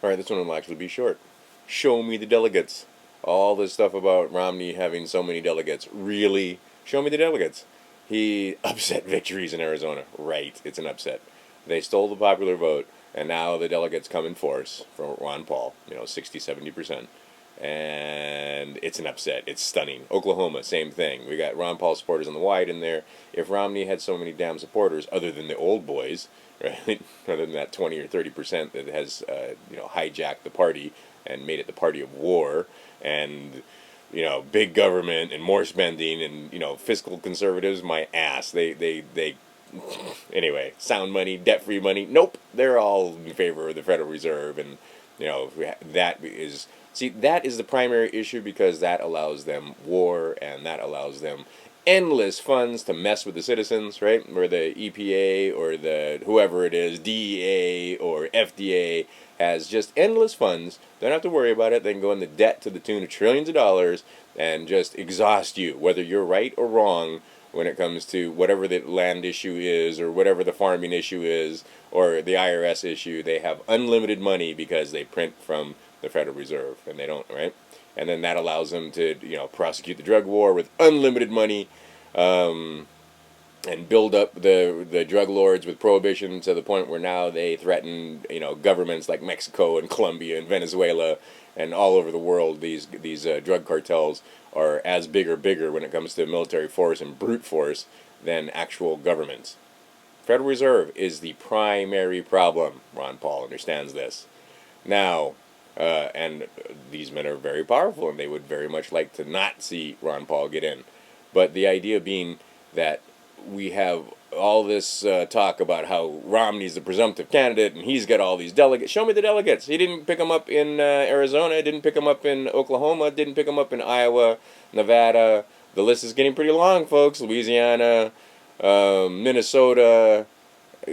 All right, this one will actually be short. Show me the delegates. All this stuff about Romney having so many delegates. Really? Show me the delegates. He upset victories in Arizona. Right, it's an upset. They stole the popular vote, and now the delegates come in force for Ron Paul, 60, 70%. And it's an upset. It's stunning. Oklahoma, same thing. We got Ron Paul supporters on the wide in there. If Romney had so many damn supporters, other than the old boys, right, other than that 20 or 30% that has, hijacked the party and made it the party of war, and big government and more spending and fiscal conservatives, my ass. They anyway, sound money, debt-free money. Nope, they're all in favor of the Federal Reserve, and that is the primary issue, because that allows them war, and that allows them endless funds to mess with the citizens, right? Where the EPA or the whoever it is, DEA or FDA, has just endless funds. They don't have to worry about it. They can go into debt to the tune of trillions of dollars and just exhaust you, whether you're right or wrong when it comes to whatever the land issue is, or whatever the farming issue is, or the IRS issue. They have unlimited money because they print from the Federal Reserve, and they don't, right? And then that allows them to, prosecute the drug war with unlimited money, and build up the drug lords with prohibition to the point where now they threaten, governments like Mexico and Colombia and Venezuela and all over the world. These drug cartels are as big or bigger when it comes to military force and brute force than actual governments. Federal Reserve is the primary problem. Ron Paul understands this. Now, and these men are very powerful, and they would very much like to not see Ron Paul get in. But the idea being that we have all this talk about how Romney's the presumptive candidate, and he's got all these delegates. Show me the delegates. He didn't pick them up in Arizona, didn't pick them up in Oklahoma, didn't pick them up in Iowa, Nevada. The list is getting pretty long, folks. Louisiana, Minnesota,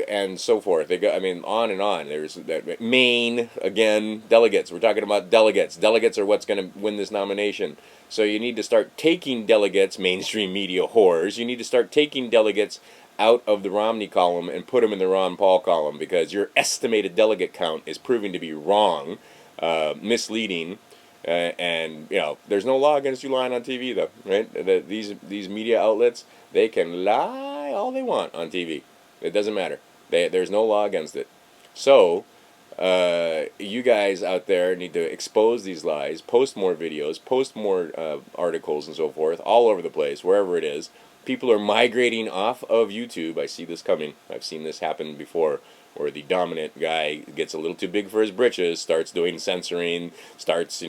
and so forth. They go, on and on. There's Maine, again, delegates. We're talking about delegates. Delegates are what's going to win this nomination. So you need to start taking delegates, mainstream media whores. You need to start taking delegates out of the Romney column and put them in the Ron Paul column, because your estimated delegate count is proving to be wrong, misleading, and there's no law against you lying on TV, though, right? These media outlets, they can lie all they want on TV. It doesn't matter. There's no law against it. So, you guys out there need to expose these lies, post more videos, post more articles and so forth, all over the place, wherever it is. People are migrating off of YouTube. I see this coming. I've seen this happen before, where the dominant guy gets a little too big for his britches, starts doing censoring, starts,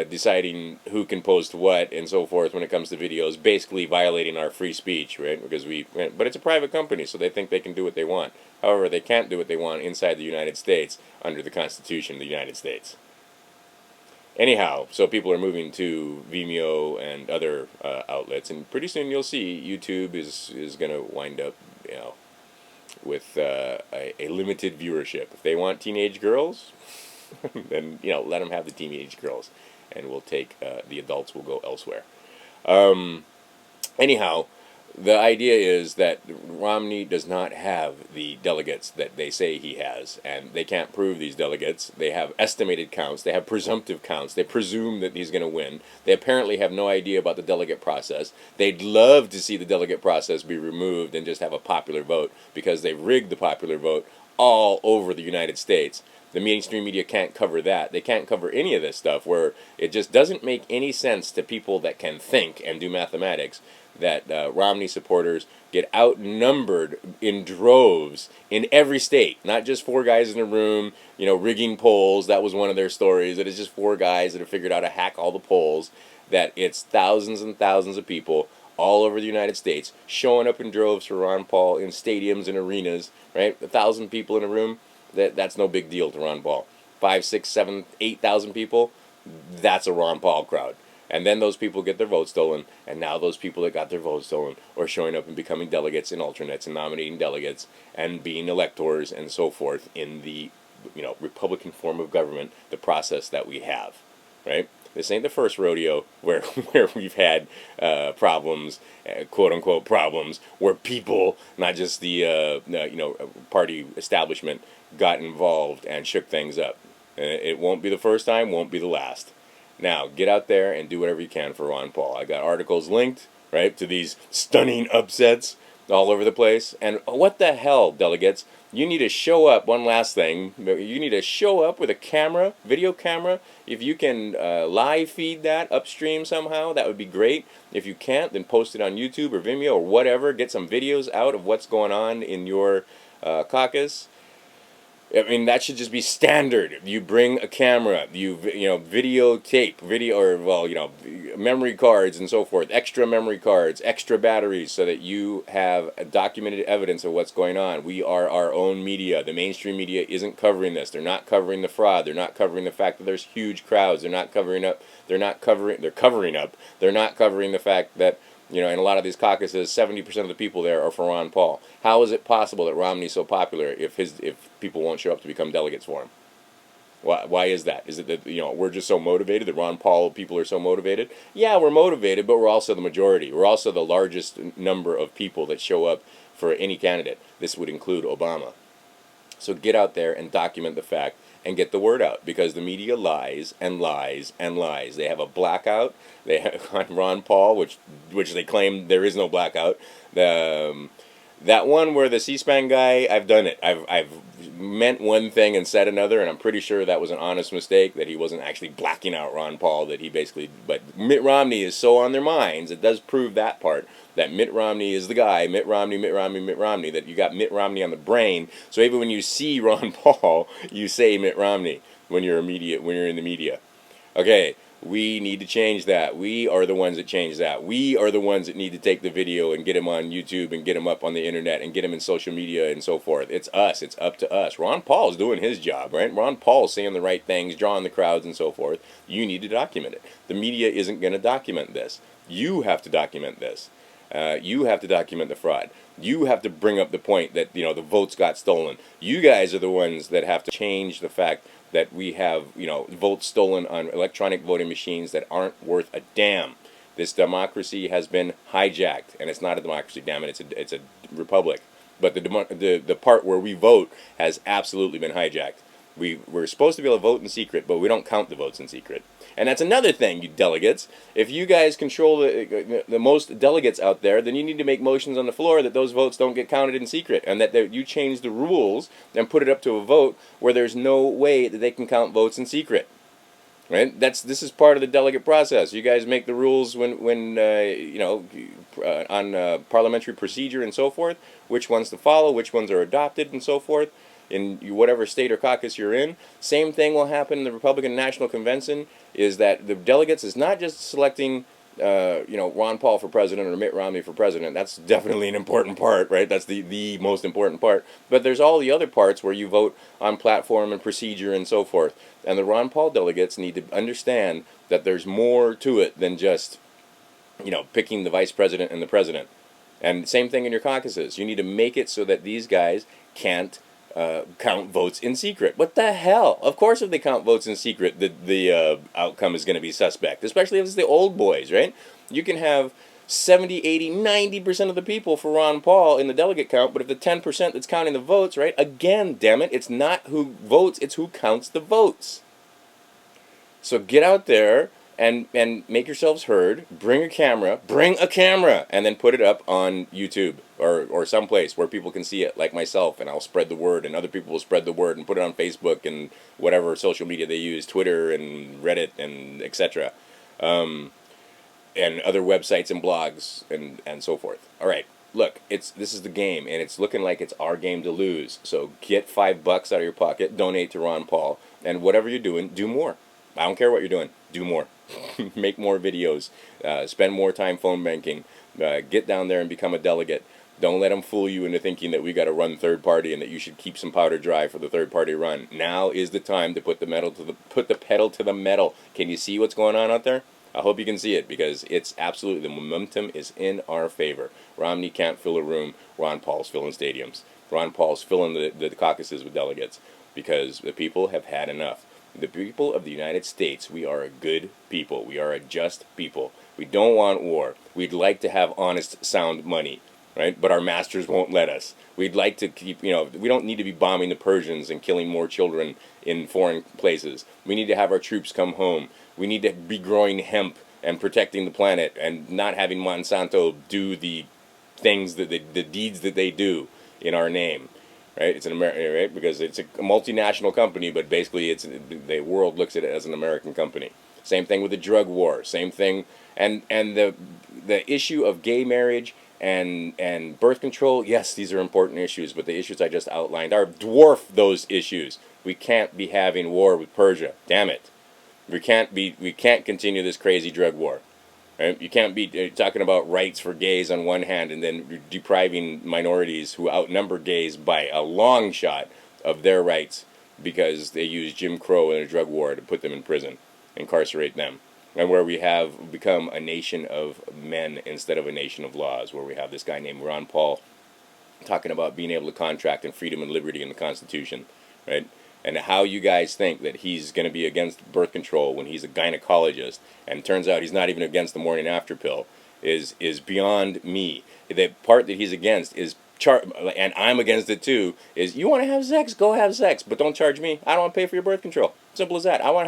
deciding who can post what and so forth when it comes to videos, basically violating our free speech, right? But it's a private company, so they think they can do what they want. However, they can't do what they want inside the United States under the Constitution of the United States. Anyhow, so people are moving to Vimeo and other outlets, and pretty soon you'll see YouTube is going to wind up, with a limited viewership. If they want teenage girls, then let them have the teenage girls, and we'll take the adults will go elsewhere. Anyhow, the idea is that Romney does not have the delegates that they say he has, and they can't prove these delegates. They have estimated counts. They have presumptive counts. They presume that he's going to win. They apparently have no idea about the delegate process. They'd love to see the delegate process be removed and just have a popular vote, because they've rigged the popular vote all over the United States. The mainstream media can't cover that. They can't cover any of this stuff, where it just doesn't make any sense to people that can think and do mathematics, that Romney supporters get outnumbered in droves in every state. Not just four guys in a room, rigging polls. That was one of their stories. That it's just four guys that have figured out how to hack all the polls. That it's thousands and thousands of people all over the United States showing up in droves for Ron Paul in stadiums and arenas, right? 1,000 people in a room. That's no big deal to Ron Paul. 5, 6, 7, 8,000 people, that's a Ron Paul crowd. And then those people get their votes stolen, and now those people that got their votes stolen are showing up and becoming delegates and alternates and nominating delegates and being electors and so forth in the Republican form of government, the process that we have, right? This ain't the first rodeo where we've had problems, quote unquote problems, where people, not just the party establishment, got involved and shook things up. It won't be the first time, won't be the last. Now, get out there and do whatever you can for Ron Paul. I got articles linked, right, to these stunning upsets all over the place. And what the hell, delegates? You need to show up, one last thing, you need to show up with a camera, video camera. If you can live feed that upstream somehow, that would be great. If you can't, then post it on YouTube or Vimeo or whatever. Get some videos out of what's going on in your caucus. I mean, that should just be standard. You bring a camera, you videotape, memory cards and so forth, extra memory cards, extra batteries, so that you have documented evidence of what's going on. We are our own media. The mainstream media isn't covering this. They're not covering the fraud. They're not covering the fact that there's huge crowds. They're not covering up. They're covering up. They're not covering the fact that, in a lot of these caucuses, 70% of the people there are for Ron Paul. How is it possible that Romney's so popular if people won't show up to become delegates for him? Why is that? Is it that we're just so motivated, that Ron Paul people are so motivated? Yeah, we're motivated, but we're also the majority. We're also the largest number of people that show up for any candidate. This would include Obama. So get out there and document the fact and get the word out, because the media lies and lies and lies. They have a blackout. They have on Ron Paul, which they claim there is no blackout. That one where the C-SPAN guy, I've done it. I've meant one thing and said another, and I'm pretty sure that was an honest mistake, that he wasn't actually blacking out Ron Paul, that he basically, but Mitt Romney is so on their minds, it does prove that part, that Mitt Romney is the guy, Mitt Romney, that you got Mitt Romney on the brain, so even when you see Ron Paul, you say Mitt Romney when you're in the media. Okay. We need to change that. We are the ones that change that. We are the ones that need to take the video and get him on YouTube and get him up on the internet and get him in social media and so forth. It's us. It's up to us. Ron Paul's doing his job, right? Ron Paul's saying the right things, drawing the crowds and so forth. You need to document it. The media isn't going to document this. You have to document this. You have to document the fraud. You have to bring up the point that, the votes got stolen. You guys are the ones that have to change the fact that we have, votes stolen on electronic voting machines that aren't worth a damn. This democracy has been hijacked, and it's not a democracy, damn it, it's a republic. But the part where we vote has absolutely been hijacked. We're supposed to be able to vote in secret, but we don't count the votes in secret. And that's another thing, you delegates. If you guys control the most delegates out there, then you need to make motions on the floor that those votes don't get counted in secret, and that you change the rules and put it up to a vote where there's no way that they can count votes in secret. Right? This is part of the delegate process. You guys make the rules when on parliamentary procedure and so forth, which ones to follow, which ones are adopted and so forth. In whatever state or caucus you're in. Same thing will happen in the Republican National Convention, is that the delegates is not just selecting Ron Paul for president or Mitt Romney for president. That's definitely an important part, right? That's the most important part. But there's all the other parts where you vote on platform and procedure and so forth. And the Ron Paul delegates need to understand that there's more to it than just, picking the vice president and the president. And same thing in your caucuses. You need to make it so that these guys can't count votes in secret. What the hell? Of course, if they count votes in secret, the outcome is going to be suspect, especially if it's the old boys, right? You can have 70, 80, 90% of the people for Ron Paul in the delegate count, but if the 10% that's counting the votes, right, again, damn it, it's not who votes, it's who counts the votes. So get out there and make yourselves heard. Bring a camera, and then put it up on YouTube or someplace where people can see it, like myself, and I'll spread the word, and other people will spread the word and put it on Facebook and whatever social media they use, Twitter and Reddit and etc. And other websites and blogs and so forth. All right, look, this is the game, and it's looking like it's our game to lose. So get $5 out of your pocket, donate to Ron Paul, and whatever you're doing, do more. I don't care what you're doing, do more. Make more videos, spend more time phone banking, get down there and become a delegate. Don't let them fool you into thinking that we got to run third party and that you should keep some powder dry for the third party run. Now is the time to put the pedal to the metal. Can you see what's going on out there? I hope you can see it, because it's absolutely, the momentum is in our favor. Romney can't fill a room. Ron Paul's filling stadiums. Ron Paul's filling the caucuses with delegates, because the people have had enough. The people of the United States, we are a good people. We are a just people. We don't want war. We'd like to have honest, sound money. right? But our masters won't let us. We'd like to keep, we don't need to be bombing the Persians and killing more children in foreign places. We need to have our troops come home. We need to be growing hemp and protecting the planet and not having Monsanto do the things the deeds that they do in our name, right? It's an right, because it's a multinational company, but basically the world looks at it as an American company. Same thing with the drug war. Same thing, and the issue of gay marriage and birth control. Yes, these are important issues, but the issues I just outlined are dwarf those issues. We can't be having war with Persia. Damn it. We can't continue this crazy drug war. Right? You can't be talking about rights for gays on one hand and then depriving minorities who outnumber gays by a long shot of their rights because they use Jim Crow and a drug war to put them in prison, incarcerate them. And where we have become a nation of men instead of a nation of laws, where we have this guy named Ron Paul talking about being able to contract and freedom and liberty in the Constitution, right? And how you guys think that he's going to be against birth control when he's a gynecologist, and it turns out he's not even against the morning after pill, is beyond me. The part that he's against is and I'm against it too. Is you want to have sex, go have sex, but don't charge me. I don't want to pay for your birth control. Simple as that. I don't want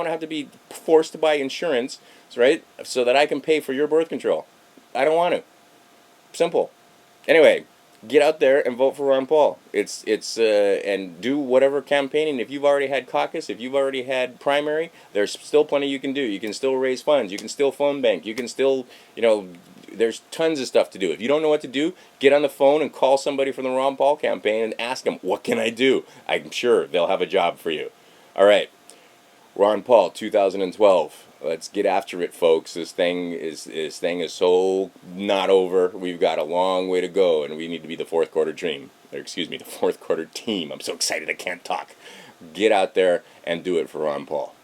to have to be forced to buy insurance, right, so that I can pay for your birth control. I don't want to. Simple. Anyway. Get out there and vote for Ron Paul. And do whatever campaigning. If you've already had caucus, if you've already had primary, there's still plenty you can do. You can still raise funds. You can still phone bank. You can still, there's tons of stuff to do. If you don't know what to do, get on the phone and call somebody from the Ron Paul campaign and ask them, what can I do? I'm sure they'll have a job for you. All right. Ron Paul, 2012. Let's get after it, folks. This thing is so not over. We've got a long way to go, and we need to be the fourth quarter team. The fourth quarter team. I'm so excited I can't talk. Get out there and do it for Ron Paul.